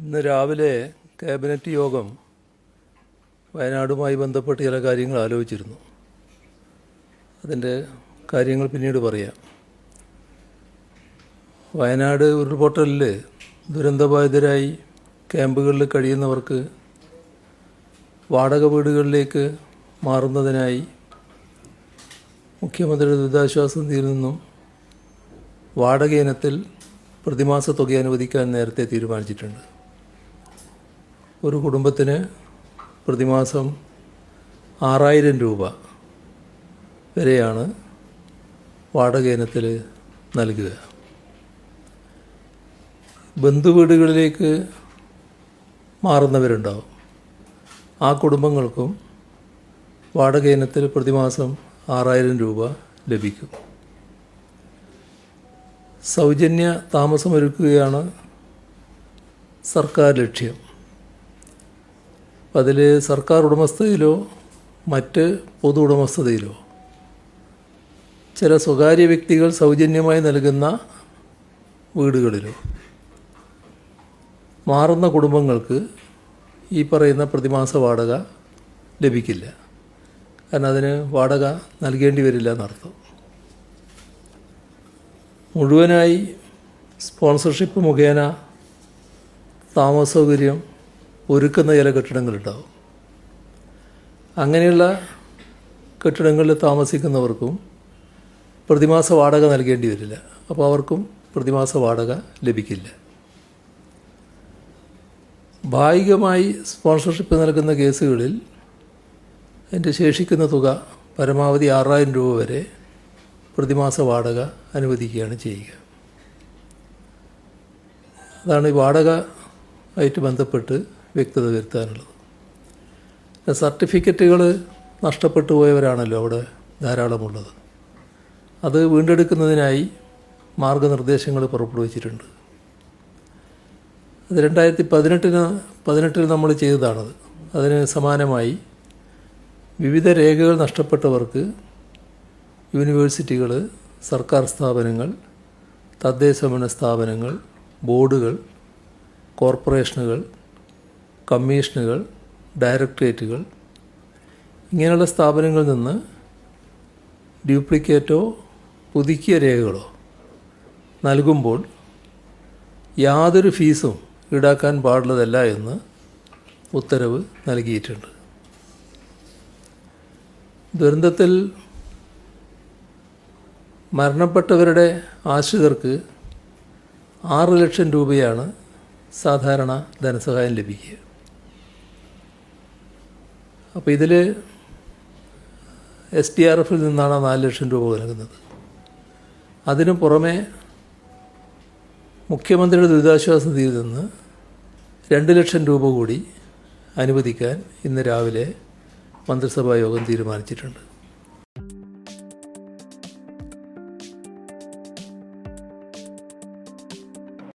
ഇന്ന് രാവിലെ ക്യാബിനറ്റ് യോഗം വയനാടുമായി ബന്ധപ്പെട്ട് ചില കാര്യങ്ങൾ ആലോചിച്ചിരുന്നു. അതിൻ്റെ കാര്യങ്ങൾ പിന്നീട് പറയാം. വയനാട് ഉരുൾപൊട്ടലിൽ ദുരന്തബാധിതരായി ക്യാമ്പുകളിൽ കഴിയുന്നവർക്ക് വാടക വീടുകളിലേക്ക് മാറുന്നതിനായി മുഖ്യമന്ത്രിയുടെ ദുരിതാശ്വാസ നിധിയിൽ നിന്നും വാടക ഇനത്തിൽ പ്രതിമാസ തുക അനുവദിക്കാൻ നേരത്തെ തീരുമാനിച്ചിട്ടുണ്ട്. ഒരു കുടുംബത്തിന് പ്രതിമാസം 6000 രൂപ വരെയാണ് വാടക ഇനത്തിൽ നൽകുക. ബന്ധുവീടുകളിലേക്ക് മാറുന്നവരുണ്ടാവും. ആ കുടുംബങ്ങൾക്കും വാടക ഇനത്തിൽ പ്രതിമാസം 6000 രൂപ ലഭിക്കും. സൗജന്യ താമസമൊരുക്കുകയാണ് സർക്കാർ ലക്ഷ്യം. അതിൽ സർക്കാർ ഉടമസ്ഥതയിലോ മറ്റ് പൊതു ഉടമസ്ഥതയിലോ ചില സ്വകാര്യ വ്യക്തികൾ സൗജന്യമായി നൽകുന്ന വീടുകളിലോ മാറുന്ന കുടുംബങ്ങൾക്ക് ഈ പറയുന്ന പ്രതിമാസ വാടക ലഭിക്കില്ല. കാരണം അതിന് വാടക നൽകേണ്ടി വരില്ല എന്നർത്ഥം. മുഴുവനായി സ്പോൺസർഷിപ്പ് മുഖേന താമസ സൗകര്യം ഒരുക്കുന്ന ചില കെട്ടിടങ്ങളുണ്ടാവും. അങ്ങനെയുള്ള കെട്ടിടങ്ങളിൽ താമസിക്കുന്നവർക്കും പ്രതിമാസ വാടക നൽകേണ്ടി വരില്ല. അപ്പോൾ അവർക്കും പ്രതിമാസ വാടക ലഭിക്കില്ല. ഭാഗികമായി സ്പോൺസർഷിപ്പ് നൽകുന്ന കേസുകളിൽ അതിൻ്റെ ശേഷിക്കുന്ന തുക പരമാവധി 6000 രൂപ വരെ പ്രതിമാസ വാടക അനുവദിക്കുകയാണ് ചെയ്യുക. അതാണ് ഈ വാടക ആയിട്ട് ബന്ധപ്പെട്ട് വ്യക്തത വരുത്താനുള്ളത്. സർട്ടിഫിക്കറ്റുകൾ നഷ്ടപ്പെട്ടു പോയവരാണല്ലോ അവിടെ ധാരാളമുള്ളത്. അത് വീണ്ടെടുക്കുന്നതിനായി മാർഗനിർദ്ദേശങ്ങൾ പുറപ്പെടുവിച്ചിട്ടുണ്ട്. അത് 2018 നമ്മൾ ചെയ്തതാണത്. അതിന് സമാനമായി വിവിധ രേഖകൾ നഷ്ടപ്പെട്ടവർക്ക് യൂണിവേഴ്സിറ്റികൾ, സർക്കാർ സ്ഥാപനങ്ങൾ, തദ്ദേശഭരണ സ്ഥാപനങ്ങൾ, ബോർഡുകൾ, കോർപ്പറേഷനുകൾ, കമ്മീഷനുകൾ, ഡയറക്ടറേറ്റുകൾ ഇങ്ങനെയുള്ള സ്ഥാപനങ്ങളിൽ നിന്ന് ഡ്യൂപ്ലിക്കേറ്റോ പുതുക്കിയ രേഖകളോ നൽകുമ്പോൾ യാതൊരു ഫീസും ഈടാക്കാൻ പാടുള്ളതല്ല എന്ന് ഉത്തരവ് നൽകിയിട്ടുണ്ട്. ദുരന്തത്തിൽ മരണപ്പെട്ടവരുടെ ആശ്രിതർക്ക് 6 ലക്ഷം രൂപയാണ് സാധാരണ ധനസഹായം ലഭിക്കുക. അപ്പോൾ ഇതിൽ SDRF-ൽ നിന്നാണ് 4 ലക്ഷം രൂപ നൽകുന്നത്. അതിനു പുറമെ മുഖ്യമന്ത്രിയുടെ ദുരിതാശ്വാസ നിധിയിൽ നിന്ന് 2 ലക്ഷം രൂപ കൂടി അനുവദിക്കാൻ ഇന്ന് രാവിലെ മന്ത്രിസഭാ യോഗം തീരുമാനിച്ചിട്ടുണ്ട്.